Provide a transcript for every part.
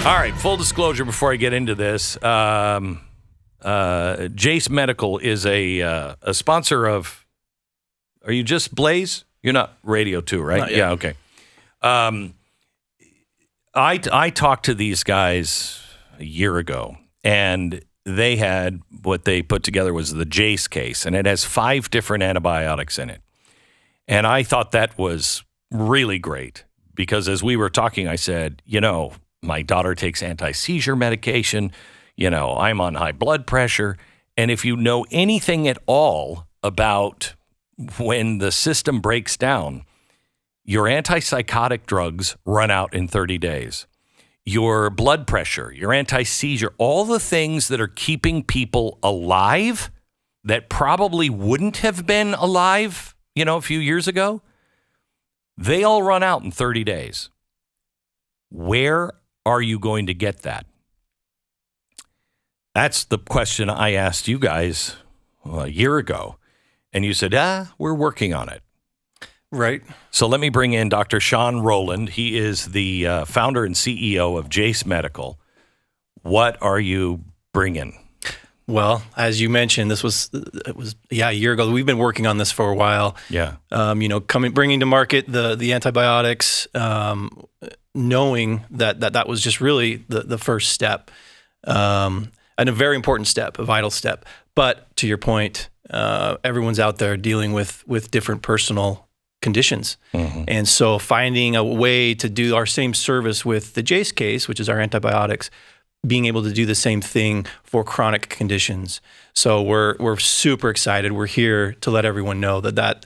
All right, full disclosure before I get into this. JASE Medical is a sponsor of, are you just Blaze? You're not radio too, right? Not yet. Yeah, okay. I talked to these guys a year ago, and they had what they put together was the JASE case, and it has 5 different antibiotics in it. And I thought that was really great because as we were talking, I said, my daughter takes anti-seizure medication. I'm on high blood pressure. And if you know anything at all about when the system breaks down, your antipsychotic drugs run out in 30 days. Your blood pressure, your anti-seizure, all the things that are keeping people alive that probably wouldn't have been alive, a few years ago, they all run out in 30 days. Where are you going to get that? That's the question I asked you guys a year ago. And you said, we're working on it. Right. So let me bring in Dr. Shawn Rowland. He is the founder and CEO of JASE Medical. What are you bringing? Well, as you mentioned, it was a year ago. We've been working on this for a while. Yeah. Bringing to market the antibiotics, knowing that was just really the first step, and a very important step, a vital step. But to your point, everyone's out there dealing with different personal conditions. Mm-hmm. And so finding a way to do our same service with the JASE case, which is our antibiotics, being able to do the same thing for chronic conditions. So we're super excited. We're here to let everyone know that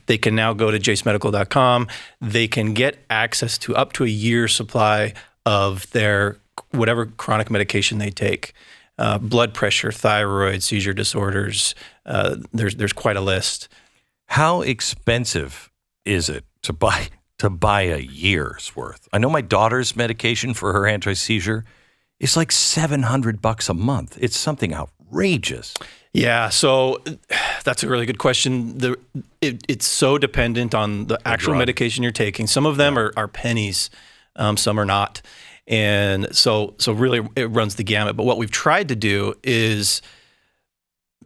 they can now go to jasemedical.com. They can get access to up to a year's supply of their whatever chronic medication they take. Blood pressure, thyroid, seizure disorders. There's quite a list. How expensive is it to buy a year's worth? I know my daughter's medication for her anti-seizure is like $700 a month. It's something outrageous. Yeah, so that's a really good question. It's so dependent on the actual medication you're taking. Some of them are pennies, some are not. And so really it runs the gamut. But what we've tried to do is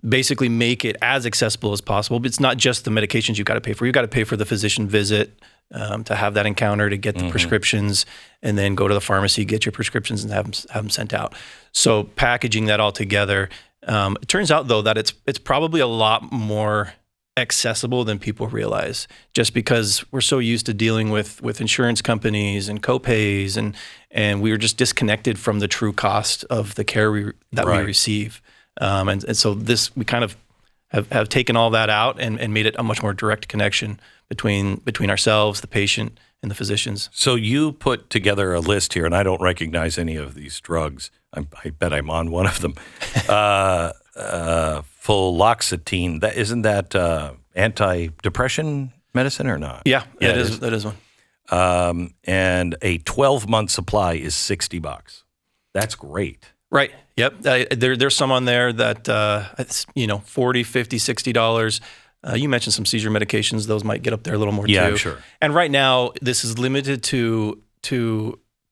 basically make it as accessible as possible. But it's not just the medications you've got to pay for. You've got to pay for the physician visit, to have that encounter, to get the prescriptions, and then go to the pharmacy, get your prescriptions, and have them sent out. So packaging that all together, it turns out though that it's probably a lot more accessible than people realize, just because we're so used to dealing with insurance companies and co-pays, and we were just disconnected from the true cost of the care we receive. And so we kind of have taken all that out and made it a much more direct connection between ourselves, the patient, and the physicians. So you put together a list here, and I don't recognize any of these drugs. I bet I'm on one of them. Fluoxetine. Isn't that anti-depression medicine or not? Yeah, that is one. And a 12-month supply is $60. That's great. Right. Yep. There's some on there that it's $40, $50, $60. You mentioned some seizure medications; those might get up there a little more too. Yeah, sure. And right now, this is limited to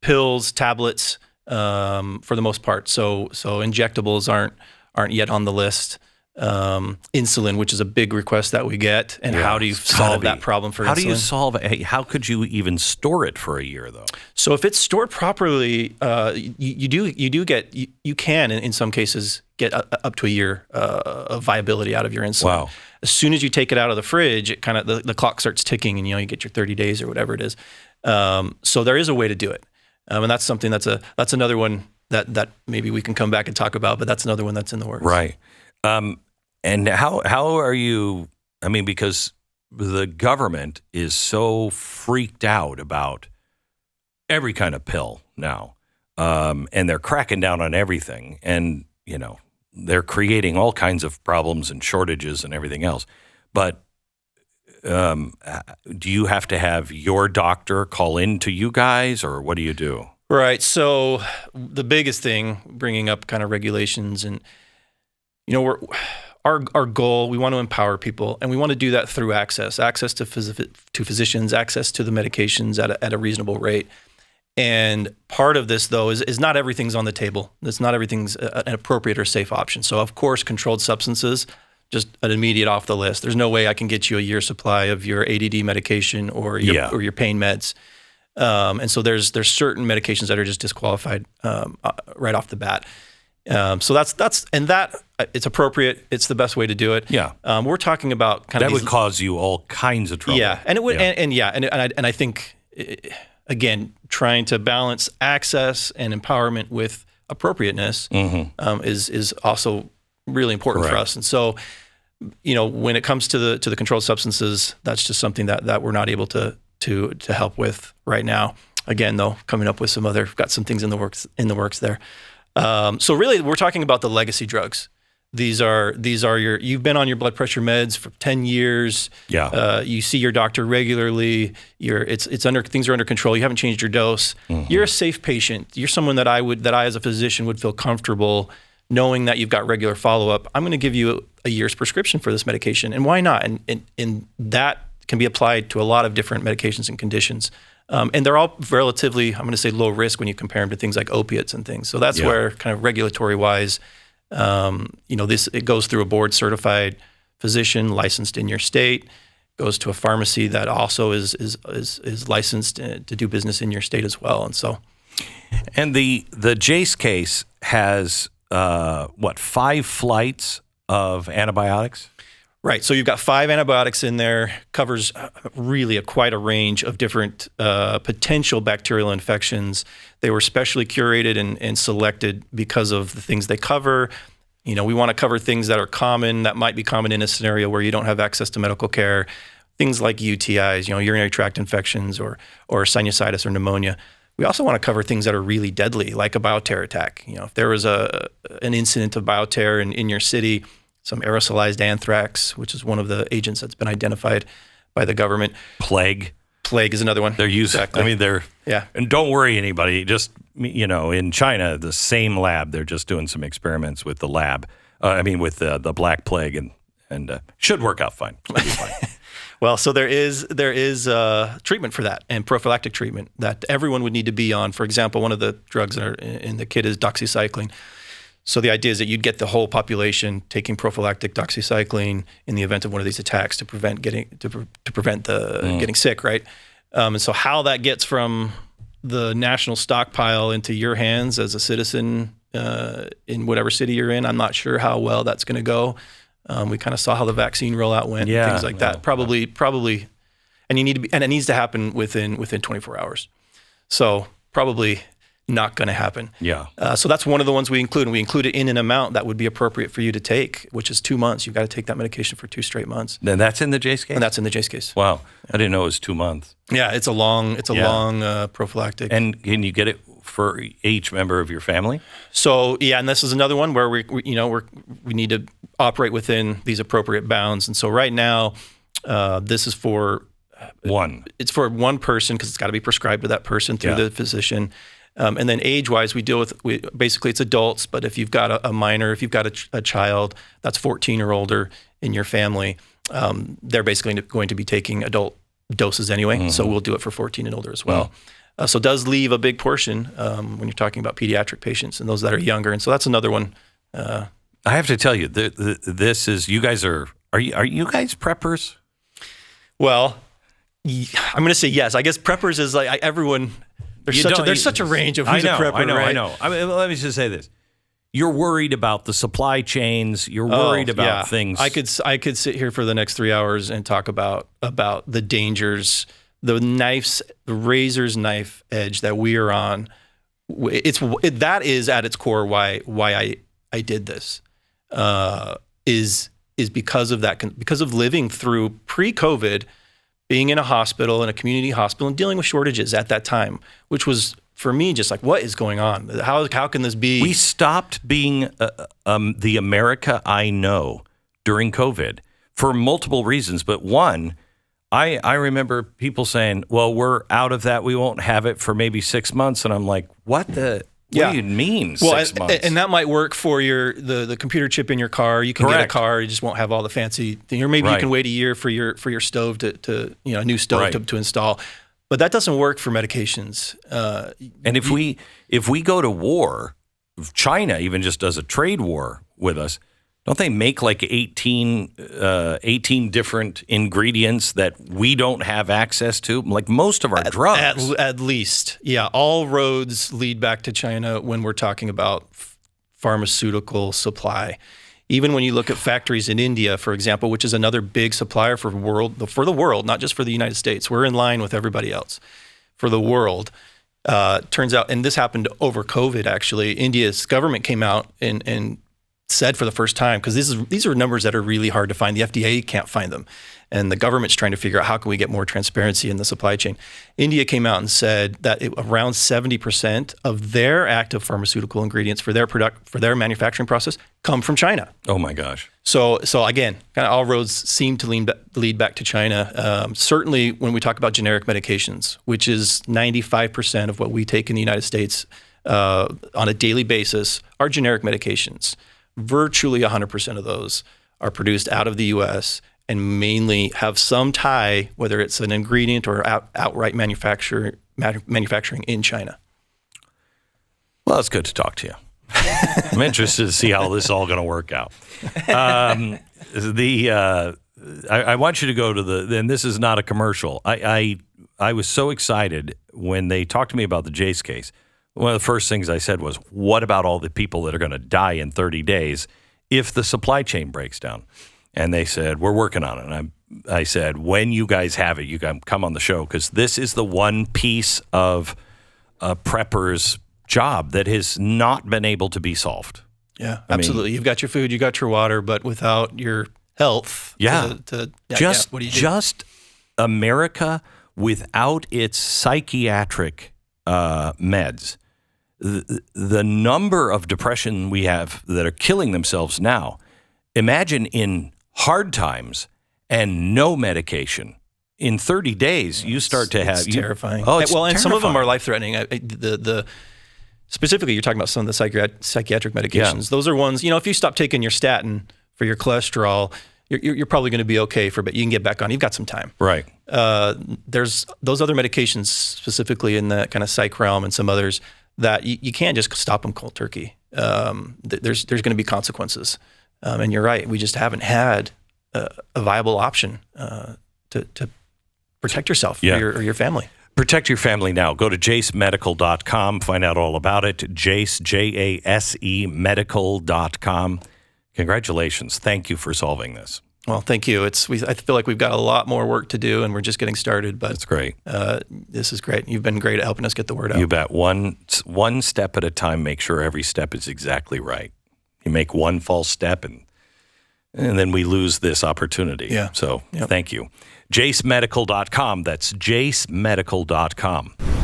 pills, tablets, for the most part. So injectables aren't yet on the list. Insulin, which is a big request that we get, and how do you solve that problem for insulin? How do you solve it? How could you even store it for a year, though? So if it's stored properly, you can in some cases get up to a year of viability out of your insulin. Wow. As soon as you take it out of the fridge, it kind of the clock starts ticking, and you get your 30 days or whatever it is. So there is a way to do it, and that's something that's another one that maybe we can come back and talk about. But that's another one that's in the works. Right. And how are you, because the government is so freaked out about every kind of pill now, and they're cracking down on everything, and, they're creating all kinds of problems and shortages and everything else. But do you have to have your doctor call in to you guys, or what do you do? Right. So the biggest thing, bringing up kind of regulations, and, our goal, we want to empower people, and we want to do that through access to physicians, access to the medications at a reasonable rate. And part of this, though, is not everything's on the table. It's not everything's an appropriate or safe option. So, of course, controlled substances, just an immediate off the list. There's no way I can get you a year's supply of your ADD medication or your pain meds. And so there's certain medications that are just disqualified right off the bat. So it's appropriate. It's the best way to do it. Yeah. We're talking about that would cause you all kinds of trouble. Yeah, and it would, and I think again, trying to balance access and empowerment with appropriateness is also really important for us. And so, when it comes to the controlled substances, that's just something that we're not able to help with right now. Again, though, coming up with got some things in the works there. So really, we're talking about the legacy drugs. These are you've been on your blood pressure meds for 10 years. Yeah. You see your doctor regularly. Things are under control. You haven't changed your dose. You're a safe patient. You're someone that I as a physician would feel comfortable knowing that you've got regular follow-up. I'm going to give you a year's prescription for this medication, and why not? And that can be applied to a lot of different medications and conditions. And they're all relatively, I'm going to say, low risk when you compare them to things like opiates and things. So that's where kind of regulatory-wise, it goes through a board-certified physician licensed in your state, goes to a pharmacy that also is licensed to do business in your state as well. And so, and the JASE case has 5 flights of antibiotics? Right. So you've got 5 antibiotics in there, covers really quite a range of different potential bacterial infections. They were specially curated and selected because of the things they cover. We want to cover things that are common, that might be common in a scenario where you don't have access to medical care. Things like UTIs, urinary tract infections or sinusitis or pneumonia. We also want to cover things that are really deadly, like a bioterror attack. If there was an incident of bioterror in your city, some aerosolized anthrax, which is one of the agents that's been identified by the government. Plague is another one. They're using. Exactly. And don't worry, anybody. Just in China, the same lab, they're just doing some experiments with the lab. With the Black Plague, and should work out fine. Should be fine. Well, so there is treatment for that, and prophylactic treatment that everyone would need to be on. For example, one of the drugs that are in the kit is doxycycline. So the idea is that you'd get the whole population taking prophylactic doxycycline in the event of one of these attacks to prevent getting sick, right? And so how that gets from the national stockpile into your hands as a citizen in whatever city you're in, I'm not sure how well that's going to go. We kind of saw how the vaccine rollout went, and things like that. Probably, and it needs to happen within 24 hours. So probably not going to happen. Yeah. So that's one of the ones we include, and we include it in an amount that would be appropriate for you to take, which is 2 months. You've got to take that medication for 2 straight months. And that's in the JASE case? And that's in the JASE case. Wow. I didn't know it was 2 months. Yeah, it's a long prophylactic. And can you get it for each member of your family? So, and this is another one where we need to operate within these appropriate bounds. And so right now, this is for one. It's for one person because it's got to be prescribed to that person through the physician. And then age-wise, we deal with basically it's adults. But if you've got a minor, if you've got a child that's 14 or older in your family, they're basically going to be taking adult doses anyway. Mm-hmm. So we'll do it for 14 and older as well. Mm-hmm. So it does leave a big portion when you're talking about pediatric patients and those that are younger. And so that's another one. I have to tell you, this is you guys are you guys preppers? Well, I'm going to say yes. I guess preppers is like everyone. There's such a range of who's a prepper, I know. Let me just say this. You're worried about the supply chains. You're worried about things. I could sit here for the next 3 hours and talk about the dangers, the knives, the razor's knife edge that we are on. That is at its core why I did this. Is because of that, because of living through pre-COVID, being in a hospital, in a community hospital, and dealing with shortages at that time, which was, for me, just like, what is going on? How can this be? We stopped being the America I know during COVID for multiple reasons. But one, I remember people saying, well, we're out of that. We won't have it for maybe 6 months. And I'm like, what do you mean 6 months? And that might work for the computer chip in your car. You can get a car, you just won't have all the fancy thing. Or maybe you can wait a year for your stove to a new stove to install. But that doesn't work for medications. And if we go to war, if China even just does a trade war with us, don't they make like 18 different ingredients that we don't have access to? Like most of our drugs. At least. Yeah. All roads lead back to China when we're talking about pharmaceutical supply. Even when you look at factories in India, for example, which is another big supplier for the world, not just for the United States. We're in line with everybody else. For the world, turns out, and this happened over COVID, actually, India's government came out and said for the first time, because these are numbers that are really hard to find. The FDA can't find them. And the government's trying to figure out how can we get more transparency in the supply chain. India came out and said that around 70% of their active pharmaceutical ingredients for their manufacturing process come from China. Oh my gosh. So again, kind of all roads seem to lead back to China. Certainly when we talk about generic medications, which is 95% of what we take in the United States on a daily basis, are generic medications. Virtually 100% of those are produced out of the U.S. and mainly have some tie, whether it's an ingredient or outright manufacturing in China. Well, it's good to talk to you. I'm interested to see how this is all going to work out. I want you to go to and this is not a commercial. I was so excited when they talked to me about the JASE case. One of the first things I said was, what about all the people that are going to die in 30 days if the supply chain breaks down? And they said, we're working on it. And I said, when you guys have it, you can come on the show, because this is the one piece of a prepper's job that has not been able to be solved. Yeah, absolutely. You've got your food, you got your water, but without your health, what do you do? Just America without its psychiatric meds. The number of depression we have that are killing themselves now. Imagine in hard times and no medication. In 30 days, you start to have... It's terrifying. It's and some of them terrifying. are life-threatening. Specifically, you're talking about some of the psychiatric medications. Yeah. Those are ones, if you stop taking your statin for your cholesterol, you're probably going to be okay for a bit. You can get back on. You've got some time. Right. There's those other medications, specifically in the kind of psych realm and some others, that you can't just stop them cold turkey. There's going to be consequences. And you're right. We just haven't had a viable option to protect yourself or your family. Protect your family now. Go to jasemedical.com. Find out all about it. JASE, J-A-S-E, medical.com. Congratulations. Thank you for solving this. Well, thank you. I feel like we've got a lot more work to do, and we're just getting started. But that's great. This is great. You've been great at helping us get the word out. You bet. One step at a time. Make sure every step is exactly right. You make one false step, and then we lose this opportunity. Yeah. So Thank you. JaseMedical.com. That's JaseMedical.com.